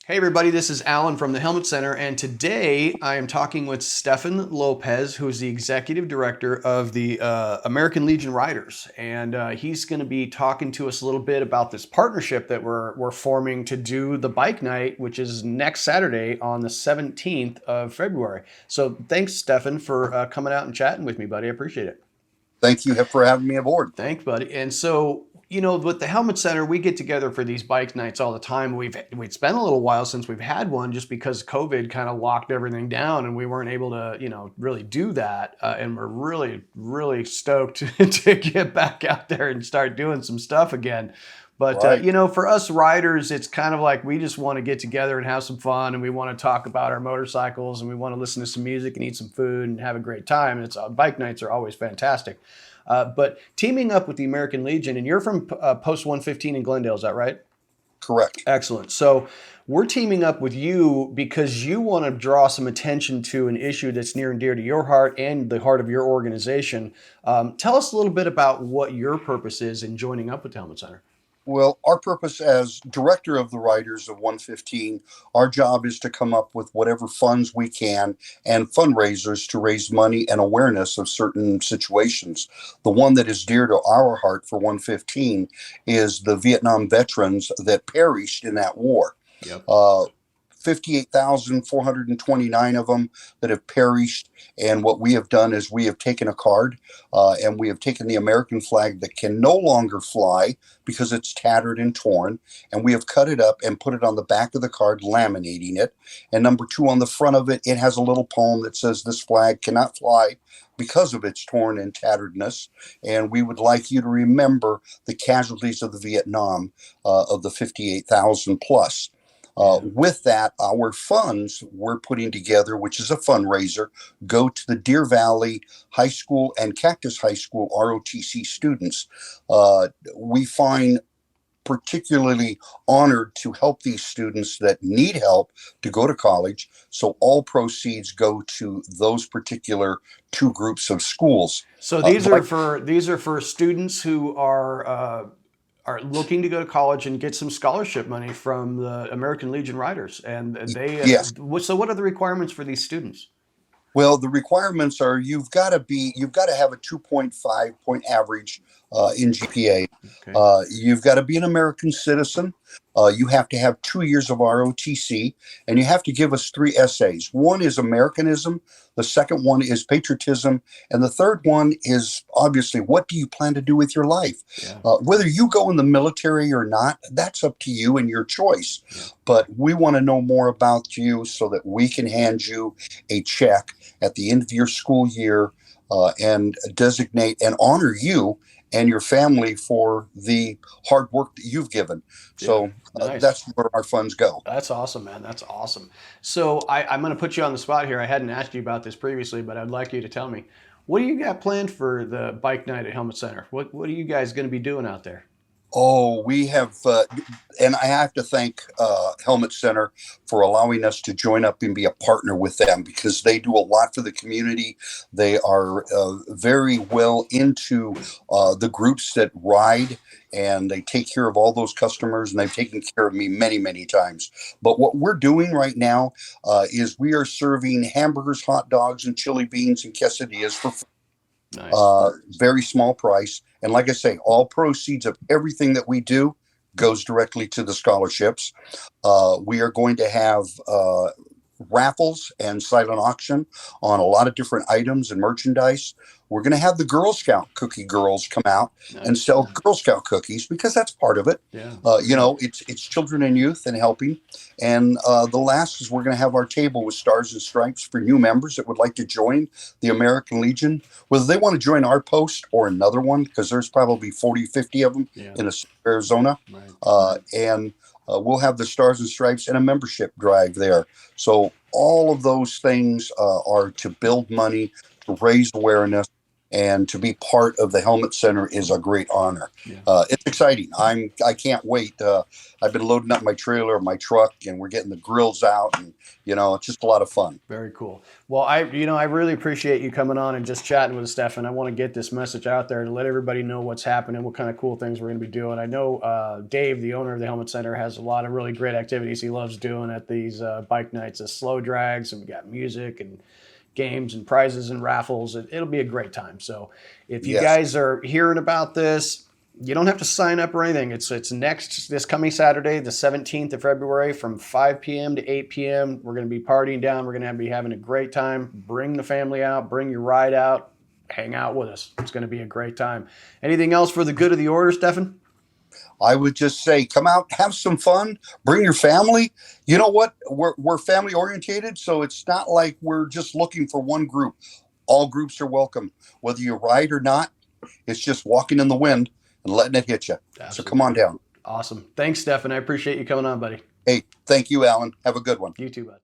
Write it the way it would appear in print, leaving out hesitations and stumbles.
Hey everybody, this is Alan from the Helmet Center, and today I am talking with Stefan Lopez, who is the executive director of the American Legion Riders, and he's going to be talking to us a little bit about this partnership that we're forming to do the bike night, which is next Saturday on the 17th of February. So thanks, Stefan, for coming out and chatting with me, buddy. I appreciate it. Thank you for having me aboard. Thanks, buddy. And so, with the Helmet Center, we get together for these bike nights all the time. It's been a little while since we've had one, just because COVID kind of locked everything down, and we weren't able to, really do that. And we're really, really stoked to get back out there and start doing some stuff again. But Right. for us riders, it's kind of like we just want to get together and have some fun, and we want to talk about our motorcycles, and we want to listen to some music and eat some food and have a great time. And it's bike nights are always fantastic. But teaming up with the American Legion, and you're from Post 115 in Glendale, is that right? Correct. Excellent. So we're teaming up with you because you want to draw some attention to an issue that's near and dear to your heart and the heart of your organization. Tell us a little bit about what your purpose is in joining up with the Helmet Center. Well, our purpose as director of the Riders of 115, our job is to come up with whatever funds we can and fundraisers to raise money and awareness of certain situations. The one that is dear to our heart for 115 is the Vietnam veterans that perished in that war. Yep. 58,429 of them that have perished. And what we have done is we have taken a card and we have taken the American flag that can no longer fly because it's tattered and torn. And we have cut it up and put it on the back of the card, laminating it. And number two, on the front of it, it has a little poem that says, "This flag cannot fly because of its torn and tatteredness." And we would like you to remember the casualties of the Vietnam, of the 58,000 plus. With that, our funds we're putting together, which is a fundraiser, go to the Deer Valley High School and Cactus High School ROTC students. We find particularly honored to help these students that need help to go to college. So all proceeds go to those particular two groups of schools. So these are for students who are looking to go to college and get some scholarship money from the American Legion Riders. And Yes. so what are the requirements for these students? Well, the requirements are you've got to have a 2.5 point average in GPA. Okay. You've got to be an American citizen. You have to have 2 years of ROTC, and you have to give us three essays. One is Americanism, the second one is patriotism, and the third one is obviously what do you plan to do with your life? Yeah. Whether you go in the military or not, that's up to you and your choice. Yeah. But we want to know more about you so that we can hand you a check at the end of your school year and designate and honor you and your family for the hard work that you've given. So Nice. that's where our funds go. That's awesome, man. That's awesome. So I'm going to put you on the spot here. I hadn't asked you about this previously, but I'd like you to tell me, what do you got planned for the bike night at Helmet Center? What are you guys going to be doing out there? Oh, we have, and I have to thank Helmet Center for allowing us to join up and be a partner with them because they do a lot for the community. They are very well into the groups that ride, and they take care of all those customers, and they've taken care of me many, many times. But what we're doing right now is we are serving hamburgers, hot dogs, and chili beans and quesadillas for Nice. very small price. And like I say, all proceeds of everything that we do goes directly to the scholarships. We are going to have raffles and silent auction on a lot of different items and merchandise. We're going to have the Girl Scout cookie girls come out and Nice. sell Girl Scout cookies because that's part of it. Yeah. It's children and youth and helping. And the last is we're going to have our table with stars and stripes for new members that would like to join the American Legion, whether they want to join our post or another one, because there's probably 40, 50 of them Yeah. in Arizona. Right. And we'll have the stars and stripes and a membership drive there. So all of those things are to build money, to raise awareness, and to be part of the Helmet Center is a great honor. Yeah. It's exciting. I can't wait. I've been loading up my trailer, my truck, and we're getting the grills out, and it's just a lot of fun. Very cool. Well, I really appreciate you coming on and just chatting with us, Stefan. I want to get this message out there to let everybody know what's happening, what kind of cool things we're going to be doing. I know Dave, the owner of the Helmet Center, has a lot of really great activities he loves doing at these bike nights, the slow drags, and we got music and games and prizes and raffles. It'll be a great time. So if you Yes. guys are hearing about this, you don't have to sign up or anything. It's this coming Saturday, the 17th of February, from 5 p.m. to 8 p.m. We're going to be partying down. We're going to be having a great time. Bring the family out. Bring your ride out. Hang out with us. It's going to be a great time. Anything else for the good of the order, Stefan? I would just say, come out, have some fun, bring your family. You know what? We're family orientated, so it's not like we're just looking for one group. All groups are welcome, whether you ride or not. It's just walking in the wind and letting it hit you. Absolutely. So come on down. Awesome. Thanks, Stefan. I appreciate you coming on, buddy. Hey, thank you, Alan. Have a good one. You too, bud.